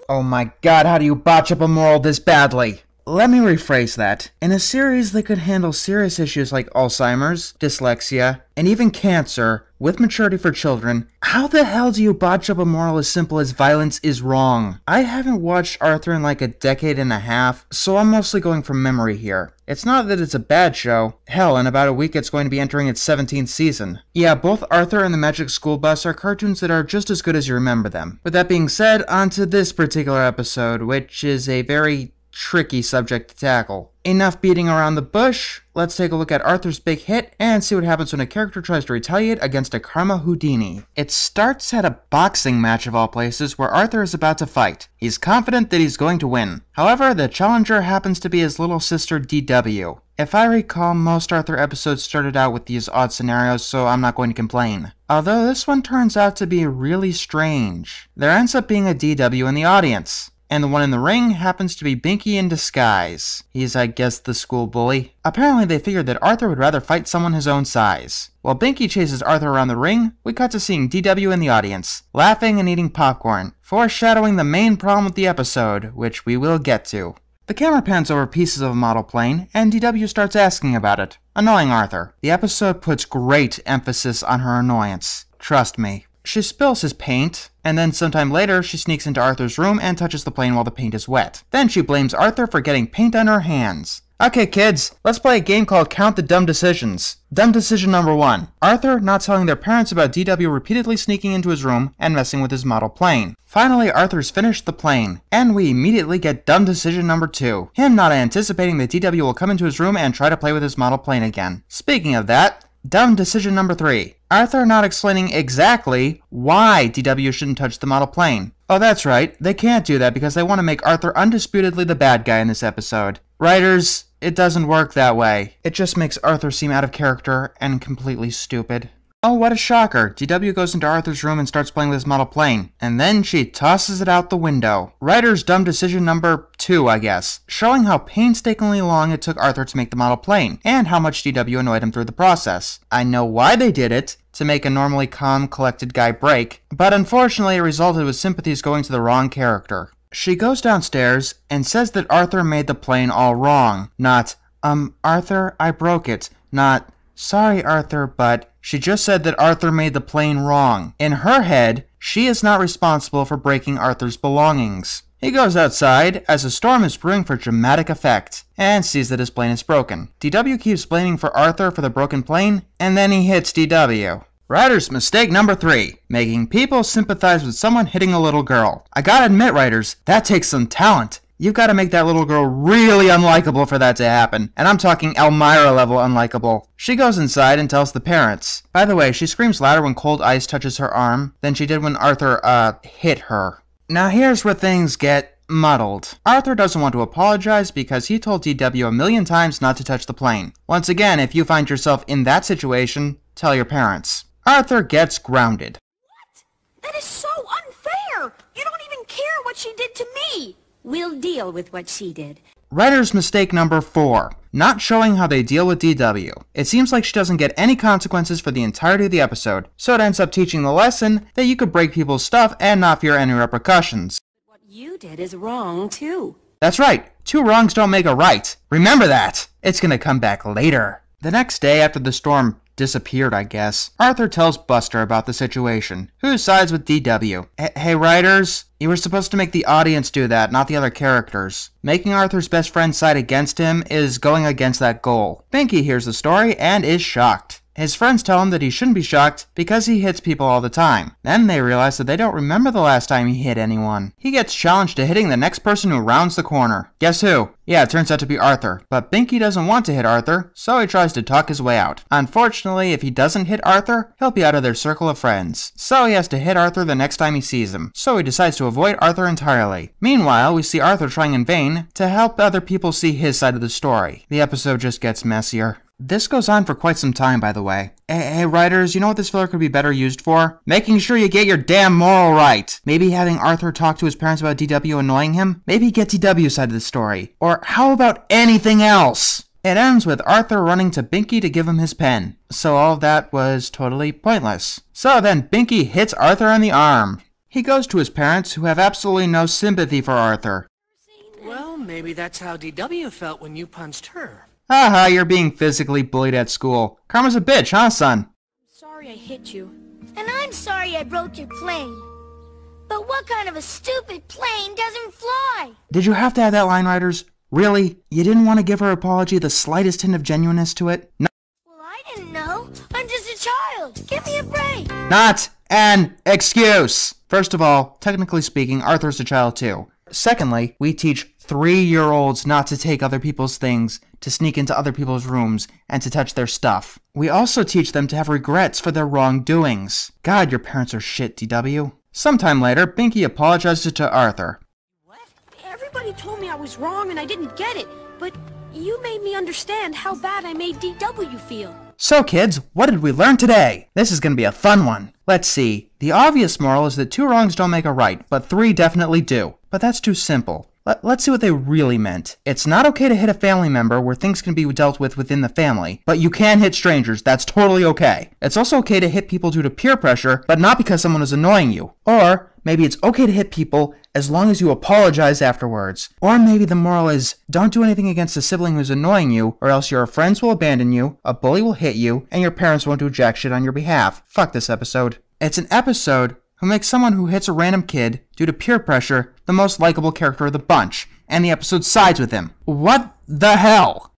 Oh my god, how do you botch up a moral this badly? Let me rephrase that. In a series that could handle serious issues like Alzheimer's, dyslexia, and even cancer, with maturity for children, how the hell do you botch up a moral as simple as violence is wrong? I haven't watched Arthur in like a decade and a half, so I'm mostly going from memory here. It's not that it's a bad show. Hell, in about a week it's going to be entering its 17th season. Yeah, both Arthur and the Magic School Bus are cartoons that are just as good as you remember them. With that being said, on to this particular episode, which is a very tricky subject to tackle. Enough beating around the bush, let's take a look at Arthur's big hit and see what happens when a character tries to retaliate against a karma Houdini. It starts at a boxing match of all places where Arthur is about to fight. He's confident that he's going to win. However, the challenger happens to be his little sister DW. If I recall, most Arthur episodes started out with these odd scenarios, so I'm not going to complain. Although this one turns out to be really strange. There ends up being a DW in the audience. And the one in the ring happens to be Binky in disguise. He's, I guess, the school bully. Apparently they figured that Arthur would rather fight someone his own size. While Binky chases Arthur around the ring, we cut to seeing DW in the audience, laughing and eating popcorn, foreshadowing the main problem with the episode, which we will get to. The camera pans over pieces of a model plane, and DW starts asking about it, annoying Arthur. The episode puts great emphasis on her annoyance. Trust me. She spills his paint, and then sometime later she sneaks into Arthur's room and touches the plane while the paint is wet. Then she blames Arthur for getting paint on her hands. Okay kids, let's play a game called Count the Dumb Decisions. Dumb decision number 1. Arthur not telling their parents about DW repeatedly sneaking into his room and messing with his model plane. Finally, Arthur's finished the plane, and we immediately get dumb decision number 2. Him not anticipating that DW will come into his room and try to play with his model plane again. Speaking of that, dumb decision number 3. Arthur not explaining exactly why DW shouldn't touch the model plane. Oh, that's right. They can't do that because they want to make Arthur undisputedly the bad guy in this episode. Writers, it doesn't work that way. It just makes Arthur seem out of character and completely stupid. Oh, what a shocker. DW goes into Arthur's room and starts playing with his model plane. And then she tosses it out the window. Writer's dumb decision number 2, I guess. Showing how painstakingly long it took Arthur to make the model plane, and how much DW annoyed him through the process. I know why they did it, to make a normally calm, collected guy break, but unfortunately it resulted with sympathies going to the wrong character. She goes downstairs and says that Arthur made the plane all wrong. Not, Arthur, I broke it. Not, sorry, Arthur, but... She just said that Arthur made the plane wrong. In her head, she is not responsible for breaking Arthur's belongings. He goes outside, as a storm is brewing for dramatic effect, and sees that his plane is broken. DW keeps blaming for Arthur for the broken plane, and then he hits DW. Writers' mistake number 3. Making people sympathize with someone hitting a little girl. I gotta admit, writers, that takes some talent. You've got to make that little girl really unlikable for that to happen. And I'm talking Elmira level unlikable. She goes inside and tells the parents. By the way, she screams louder when cold ice touches her arm than she did when Arthur, hit her. Now here's where things get muddled. Arthur doesn't want to apologize because he told DW a million times not to touch the plane. Once again, if you find yourself in that situation, tell your parents. Arthur gets grounded. What? That is so unfair! You don't even care what she did to me! We'll deal with what she did. Writer's mistake number 4. Not showing how they deal with DW. It seems like she doesn't get any consequences for the entirety of the episode, so it ends up teaching the lesson that you could break people's stuff and not fear any repercussions. What you did is wrong, too. That's right. 2 wrongs don't make a right. Remember that. It's gonna come back later. The next day after the storm disappeared, I guess, Arthur tells Buster about the situation, who sides with DW. Hey writers, you were supposed to make the audience do that, not the other characters. Making Arthur's best friend side against him is going against that goal. Binky hears the story and is shocked. His friends tell him that he shouldn't be shocked because he hits people all the time. Then they realize that they don't remember the last time he hit anyone. He gets challenged to hitting the next person who rounds the corner. Guess who? Yeah, it turns out to be Arthur. But Binky doesn't want to hit Arthur, so he tries to talk his way out. Unfortunately, if he doesn't hit Arthur, he'll be out of their circle of friends. So he has to hit Arthur the next time he sees him. So he decides to avoid Arthur entirely. Meanwhile, we see Arthur trying in vain to help other people see his side of the story. The episode just gets messier. This goes on for quite some time, by the way. Hey, writers, you know what this filler could be better used for? Making sure you get your damn moral right. Maybe having Arthur talk to his parents about DW annoying him? Maybe get DW's side of the story. Or how about anything else? It ends with Arthur running to Binky to give him his pen. So all of that was totally pointless. So then Binky hits Arthur on the arm. he goes to his parents, who have absolutely no sympathy for Arthur. Well, maybe that's how DW felt when you punched her. Haha, you're being physically bullied at school. Karma's a bitch, huh, son? Sorry I hit you. And I'm sorry I broke your plane. But what kind of a stupid plane doesn't fly? Did you have to add that line, writers? Really? You didn't want to give her apology the slightest hint of genuineness to it? No. Well, I didn't know. I'm just a child. Give me a break. Not an excuse! First of all, technically speaking, Arthur's a child too. Secondly, we teach 3-year-olds not to take other people's things, to sneak into other people's rooms, and to touch their stuff. We also teach them to have regrets for their wrongdoings. God, your parents are shit, DW. Sometime later, Binky apologizes to Arthur. What? Everybody told me I was wrong and I didn't get it, but you made me understand how bad I made DW feel. So kids, what did we learn today? This is gonna be a fun one. Let's see. The obvious moral is that 2 wrongs don't make a right, but 3 definitely do. But that's too simple. Let's see what they really meant. It's not okay to hit a family member where things can be dealt with within the family, but you can hit strangers. That's totally okay. It's also okay to hit people due to peer pressure, but not because someone is annoying you. Or maybe it's okay to hit people as long as you apologize afterwards. Or maybe the moral is, don't do anything against a sibling who's annoying you, or else your friends will abandon you, a bully will hit you, and your parents won't do jack shit on your behalf. Fuck this episode. It's an episode who makes someone who hits a random kid due to peer pressure the most likable character of the bunch, and the episode sides with him. What the hell?